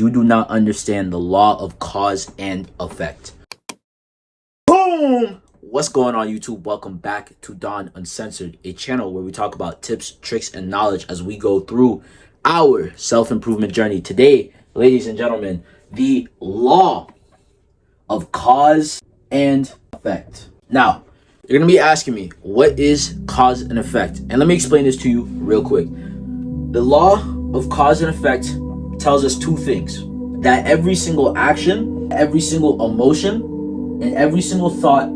You do not understand the law of cause and effect. Boom! What's going on, YouTube? Welcome back to Don Uncensored, a channel where we talk about tips, tricks, and knowledge as we go through our self-improvement journey. Today, ladies and gentlemen, the law of cause and effect. Now, you're going to be asking me, what is cause and effect? And let me explain this to you real quick. The law of cause and effect tells us two things: that every single action, every single emotion, and every single thought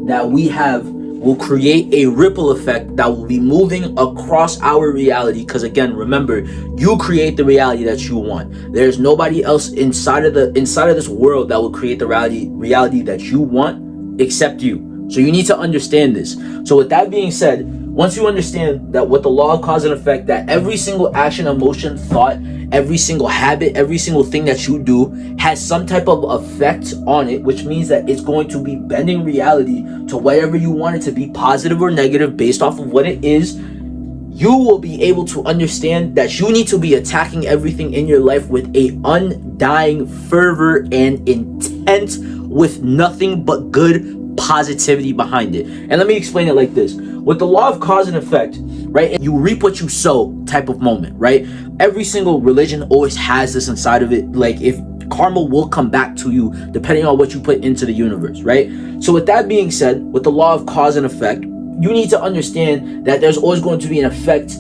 that we have will create a ripple effect that will be moving across our reality. Because again, remember, you create the reality that you want. There's nobody else inside of this world that will create the reality that you want except you. So you need to understand this. So with that being said, once you understand that with the law of cause and effect, that every single action, emotion, thought, every single habit, every single thing that you do has some type of effect on it, which means that it's going to be bending reality to whatever you want it to be, positive or negative, based off of what it is, you will be able to understand that you need to be attacking everything in your life with a undying fervor and intent, with nothing but good positivity behind it. And let me explain it like this. With the law of cause and effect, right, you reap what you sow type of moment, right? Every single religion always has this inside of it. Like, if karma will come back to you depending on what you put into the universe, right? So with that being said, with the law of cause and effect, you need to understand that there's always going to be an effect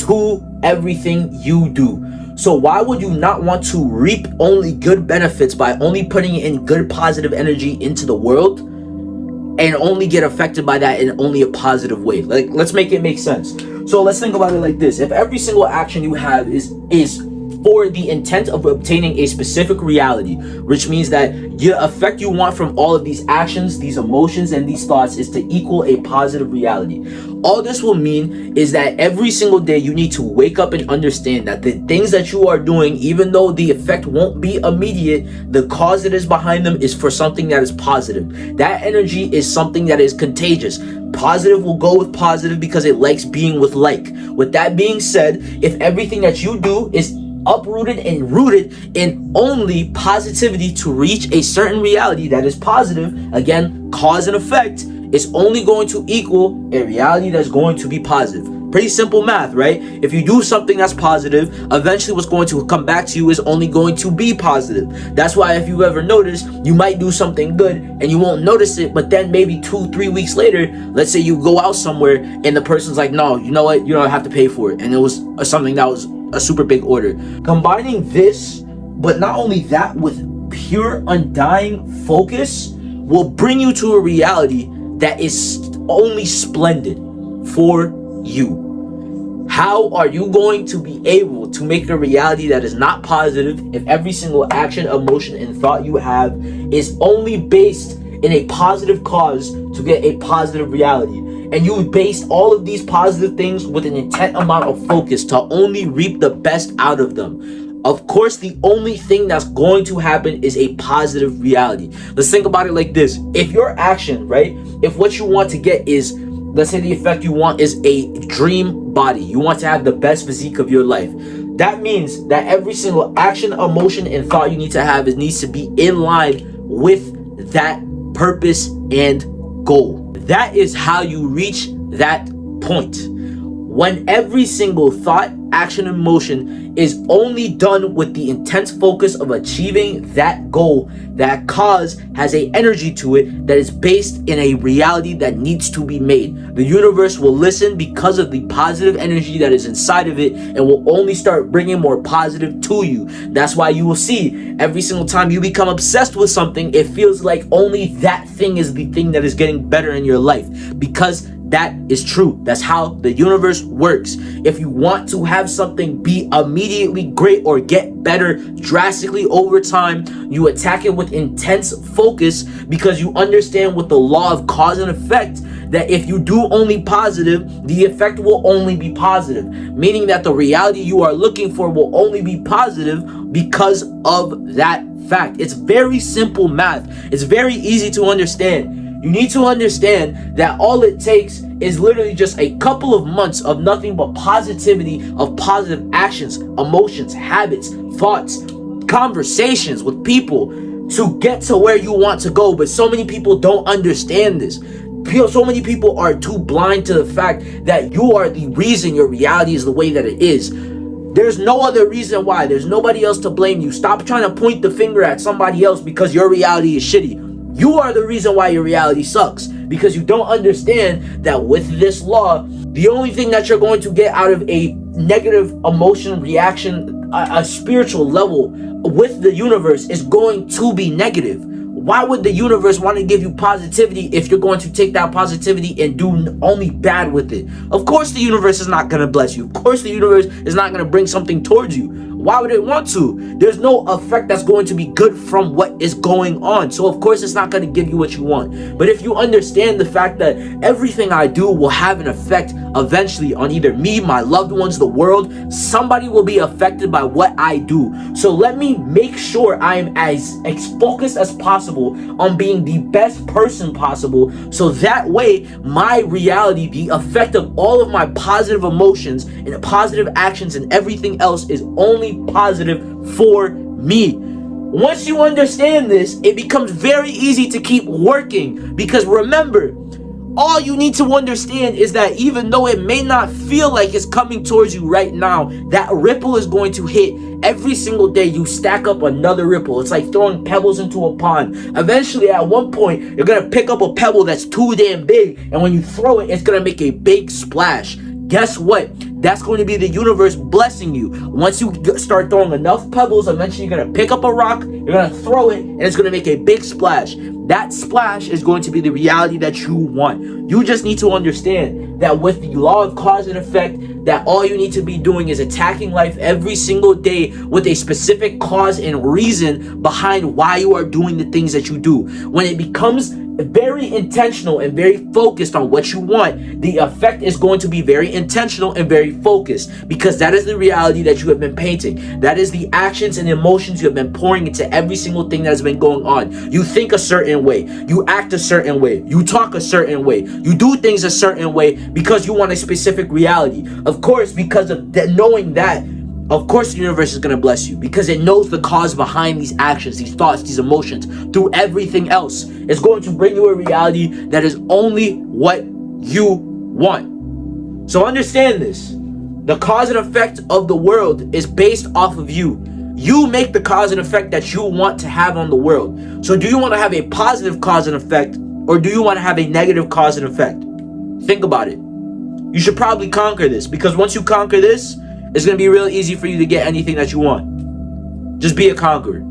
to everything you do. So why would you not want to reap only good benefits by only putting in good positive energy into the world, and only get affected by that in only a positive way? Like, let's make it make sense. So let's think about it like this. If every single action you have is for the intent of obtaining a specific reality, which means that the effect you want from all of these actions, these emotions, and these thoughts is to equal a positive reality. All this will mean is that every single day you need to wake up and understand that the things that you are doing, even though the effect won't be immediate, the cause that is behind them is for something that is positive. That energy is something that is contagious. Positive will go with positive because it likes being with like. With that being said, if everything that you do is uprooted and rooted in only positivity to reach a certain reality that is positive, again, cause and effect, is only going to equal a reality that's going to be positive. Pretty simple math, right? If you do something that's positive, eventually what's going to come back to you is only going to be positive. That's why if you ever notice, you might do something good and you won't notice it, but then maybe 2-3 weeks later, let's say you go out somewhere and the person's like, no, you know what, you don't have to pay for it, and it was something that was a super big order. Combining this, but not only that, with pure undying focus, will bring you to a reality that is only splendid for you. How are you going to be able to make a reality that is not positive if every single action, emotion, and thought you have is only based in a positive cause to get a positive reality? And you base all of these positive things with an intent amount of focus to only reap the best out of them. Of course, the only thing that's going to happen is a positive reality. Let's think about it like this. If your action, right, if what you want to get is, let's say the effect you want is a dream body, you want to have the best physique of your life, that means that every single action, emotion, and thought you need to have needs to be in line with that purpose and goal. That is how you reach that point. When every single thought, action, and emotion is only done with the intense focus of achieving that goal, that cause has a energy to it that is based in a reality that needs to be made. The universe will listen because of the positive energy that is inside of it, and will only start bringing more positive to you. That's why you will see every single time you become obsessed with something, it feels like only that thing is the thing that is getting better in your life, because that is true. That's how the universe works. If you want to have something be immediately great or get better drastically over time, you attack it with intense focus, because you understand with the law of cause and effect that if you do only positive, the effect will only be positive, meaning that the reality you are looking for will only be positive because of that fact. It's very simple math. It's very easy to understand. You need to understand that all it takes is literally just a couple of months of nothing but positivity, of positive actions, emotions, habits, thoughts, conversations with people to get to where you want to go. But so many people don't understand this. So many people are too blind to the fact that you are the reason your reality is the way that it is. There's no other reason why. There's nobody else to blame you. Stop trying to point the finger at somebody else because your reality is shitty. You are the reason why your reality sucks, because you don't understand that with this law, the only thing that you're going to get out of a negative emotion reaction, a spiritual level with the universe, is going to be negative. Why would the universe want to give you positivity if you're going to take that positivity and do only bad with it? Of course the universe is not going to bless you. Of course the universe is not going to bring something towards you. Why would it want to? There's no effect that's going to be good from what is going on. So of course it's not going to give you what you want. But if you understand the fact that everything I do will have an effect eventually on either me, my loved ones, the world, somebody will be affected by what I do. So let me make sure I am as focused as possible on being the best person possible, so that way my reality, the effect of all of my positive emotions and positive actions and everything else, is only positive for me. Once you understand this, it becomes very easy to keep working, because remember, all you need to understand is that even though it may not feel like it's coming towards you right now, that ripple is going to hit. Every single day you stack up another ripple. It's like throwing pebbles into a pond. Eventually, at one point, you're going to pick up a pebble that's too damn big, and when you throw it, it's going to make a big splash. Guess what? That's going to be the universe blessing you. Once you start throwing enough pebbles, eventually you're going to pick up a rock, you're going to throw it, and it's going to make a big splash. That splash is going to be the reality that you want. You just need to understand that with the law of cause and effect, that all you need to be doing is attacking life every single day with a specific cause and reason behind why you are doing the things that you do. When it becomes very intentional and very focused on what you want, the effect is going to be very intentional and very focused, because that is the reality that you have been painting. That is the actions and emotions you have been pouring into every single thing that has been going on. You think a certain way, you act a certain way, you talk a certain way, you do things a certain way because you want a specific reality. Of course, because of that, knowing that, of course the universe is going to bless you, because it knows the cause behind these actions, these thoughts, these emotions, through everything else. It's going to bring you a reality that is only what you want. So understand this. The cause and effect of the world is based off of you. You make the cause and effect that you want to have on the world. So do you want to have a positive cause and effect, or do you want to have a negative cause and effect? Think about it. You should probably conquer this, because once you conquer this, it's going to be real easy for you to get anything that you want. Just be a conqueror.